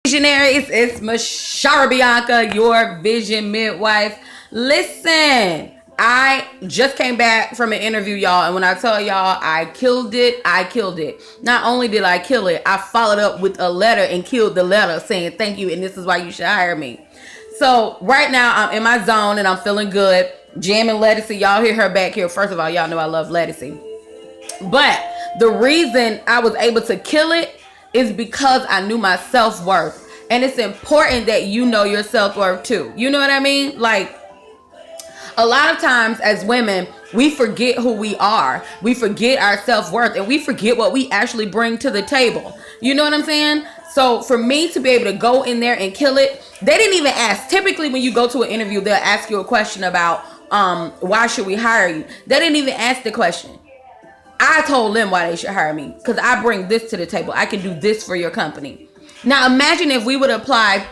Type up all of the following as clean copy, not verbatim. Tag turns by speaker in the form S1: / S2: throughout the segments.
S1: Visionaries, it's Mashara Bianca, your vision midwife. Listen, I just came back from an interview, y'all, and when I tell y'all I killed it, I killed it. Not only did I kill it, I followed up with a letter and killed the letter saying thank you, and this is why you should hire me. So right now I'm in my zone and I'm feeling good. Jamming Lettucey, y'all hear her back here. First of all, y'all know I love Lettucey. But the reason I was able to kill it is because I knew my self-worth. And it's important that you know your self-worth too. You know what I mean? Like, a lot of times as women, we forget who we are. We forget our self-worth and we forget what we actually bring to the table. You know what I'm saying? So for me to be able to go in there and kill it, they didn't even ask. Typically when you go to an interview, they'll ask you a question about why should we hire you? They didn't even ask the question. I told them why they should hire me, because I bring this to the table. I can do this for your company. Now imagine if we would apply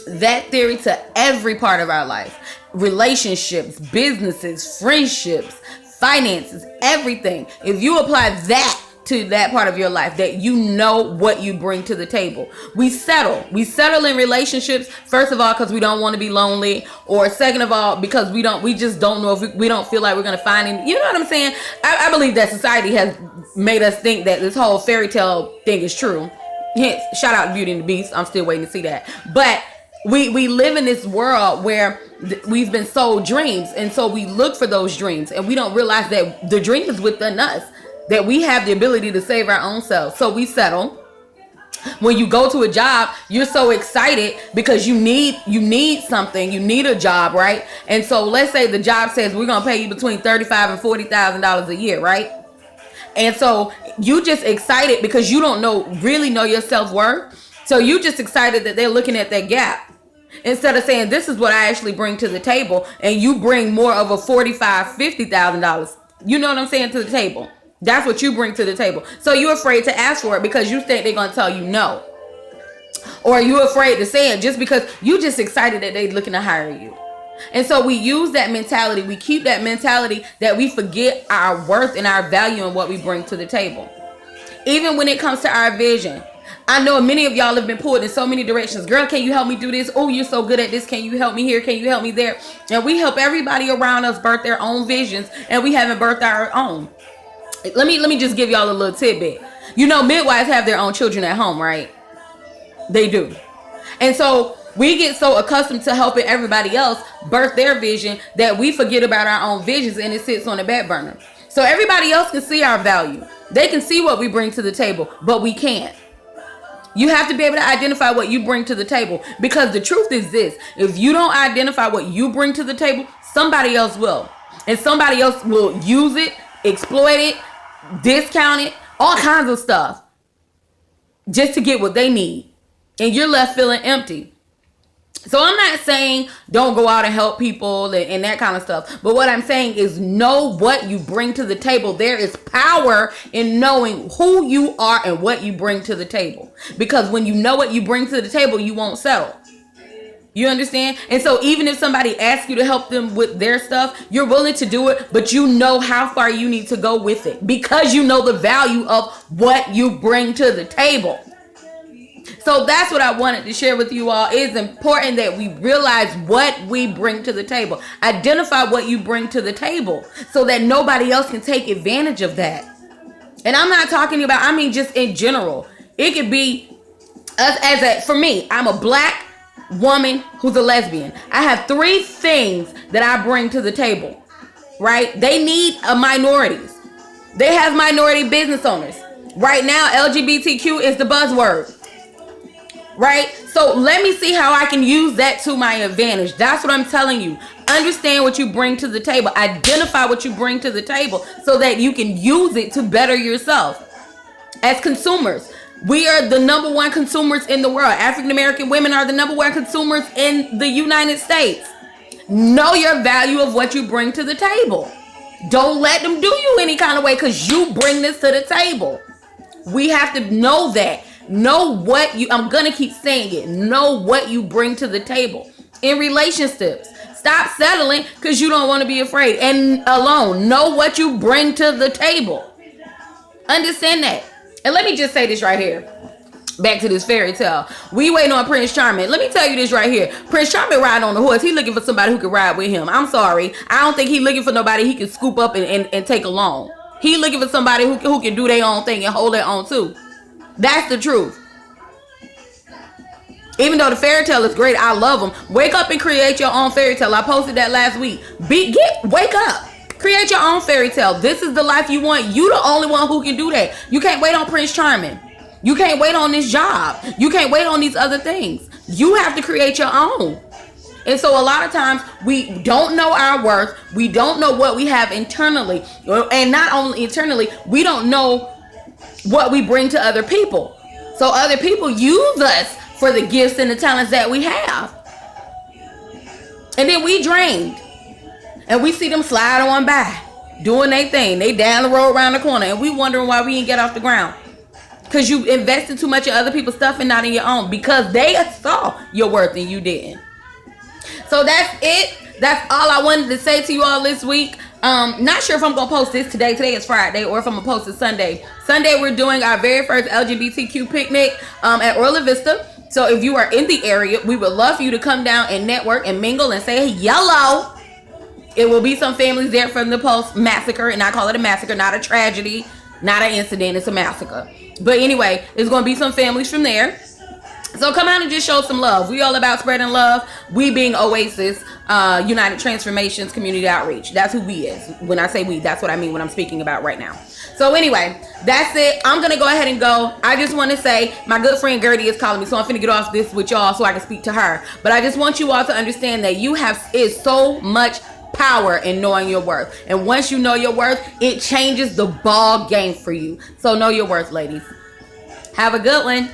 S1: that theory to every part of our life. Relationships, businesses, friendships, finances, everything. If you apply that to that part of your life, that you know what you bring to the table. We settle in relationships, first of all because we don't want to be lonely, or second of all because we just don't know if we don't feel like we're going to find any, you know what I'm saying? I believe that society has made us think that this whole fairy tale thing is true. Hence, shout out to Beauty and the Beast. I'm still waiting to see that. But we live in this world where we've been sold dreams, and so we look for those dreams and we don't realize that the dream is within us, that we have the ability to save our own selves. So we settle. When you go to a job, you're so excited because you need something, you need a job, right? And so let's say the job says we're gonna pay you between $35,000 and $40,000 a year, right? And so you just excited because you don't really know your self-worth. So you just excited that they're looking at that gap, instead of saying this is what I actually bring to the table, and you bring more of a $45,000, $50,000. You know what I'm saying, to the table. That's what you bring to the table. So you're afraid to ask for it because you think they're going to tell you no. Or you're afraid to say it just because you just excited that they're looking to hire you. And so we use that mentality. We keep that mentality that we forget our worth and our value and what we bring to the table. Even when it comes to our vision. I know many of y'all have been pulled in so many directions. Girl, can you help me do this? Oh, you're so good at this. Can you help me here? Can you help me there? And we help everybody around us birth their own visions, and we haven't birthed our own. Let me just give y'all a little tidbit. You know, midwives have their own children at home, right? They do. And so we get so accustomed to helping everybody else birth their vision that we forget about our own visions, and it sits on the back burner. So everybody else can see our value. They can see what we bring to the table, but we can't. You have to be able to identify what you bring to the table, because the truth is this: if you don't identify what you bring to the table, somebody else will. And somebody else will use it, exploit it, discount it, all kinds of stuff just to get what they need. And you're left feeling empty. So I'm not saying don't go out and help people and that kind of stuff. But what I'm saying is know what you bring to the table. There is power in knowing who you are and what you bring to the table. Because when you know what you bring to the table, you won't settle. You understand? And so even if somebody asks you to help them with their stuff, you're willing to do it, but you know how far you need to go with it because you know the value of what you bring to the table. So that's what I wanted to share with you all. It's important that we realize what we bring to the table. Identify what you bring to the table so that nobody else can take advantage of that. And I'm not talking about, I mean just in general. It could be us for me, I'm a black woman who's a lesbian. I have 3 things that I bring to the table, right? They need minorities. They have minority business owners. Right now, LGBTQ is the buzzword. Right? So let me see how I can use that to my advantage. That's what I'm telling you. Understand what you bring to the table. Identify what you bring to the table so that you can use it to better yourself. As consumers, we are the number 1 consumers in the world. African American women are the number 1 consumers in the United States. Know your value of what you bring to the table. Don't let them do you any kind of way because you bring this to the table. We have to know that. Know what I'm going to keep saying it. Know what you bring to the table. In relationships, stop settling because you don't want to be afraid and alone. Know what you bring to the table. Understand that. And let me just say this right here. Back to this fairy tale. We waiting on Prince Charming. Let me tell you this right here. Prince Charming riding on the horse. He looking for somebody who can ride with him. I'm sorry. I don't think he looking for nobody he can scoop up and take along. He looking for somebody who can do their own thing and hold their own too. That's the truth. Even though the fairy tale is great, I love them. Wake up and create your own fairy tale. I posted that last week. Wake up. Create your own fairy tale. This is the life you want. You the only one who can do that. You can't wait on Prince Charming. You can't wait on this job. You can't wait on these other things. You have to create your own. And so a lot of times we don't know our worth. We don't know what we have internally. And not only internally, we don't know what we bring to other people. So other people use us for the gifts and the talents that we have. And then we drained. And we see them slide on by, doing their thing. They down the road around the corner. And we wondering why we didn't get off the ground. Because you invested too much in other people's stuff and not in your own. Because they saw your worth and you didn't. So that's it. That's all I wanted to say to you all this week. Not sure if I'm going to post this today. Today is Friday. Or if I'm going to post it Sunday. Sunday we're doing our very first LGBTQ picnic at Orla Vista. So if you are in the area, we would love for you to come down and network and mingle and say hello. It will be some families there from the Pulse massacre. And I call it a massacre, not a tragedy. Not an incident. It's a massacre. But anyway, there's going to be some families from there. So come out and just show some love. We all about spreading love. We being Oasis, United Transformations Community Outreach. That's who we is. When I say we, that's what I mean when I'm speaking about right now. So anyway, that's it. I'm going to go ahead and go. I just want to say my good friend Gertie is calling me. So I'm finna get off this with y'all so I can speak to her. But I just want you all to understand that you have is so much power in knowing your worth. And once you know your worth, it changes the ball game for you. So know your worth, ladies. Have a good one.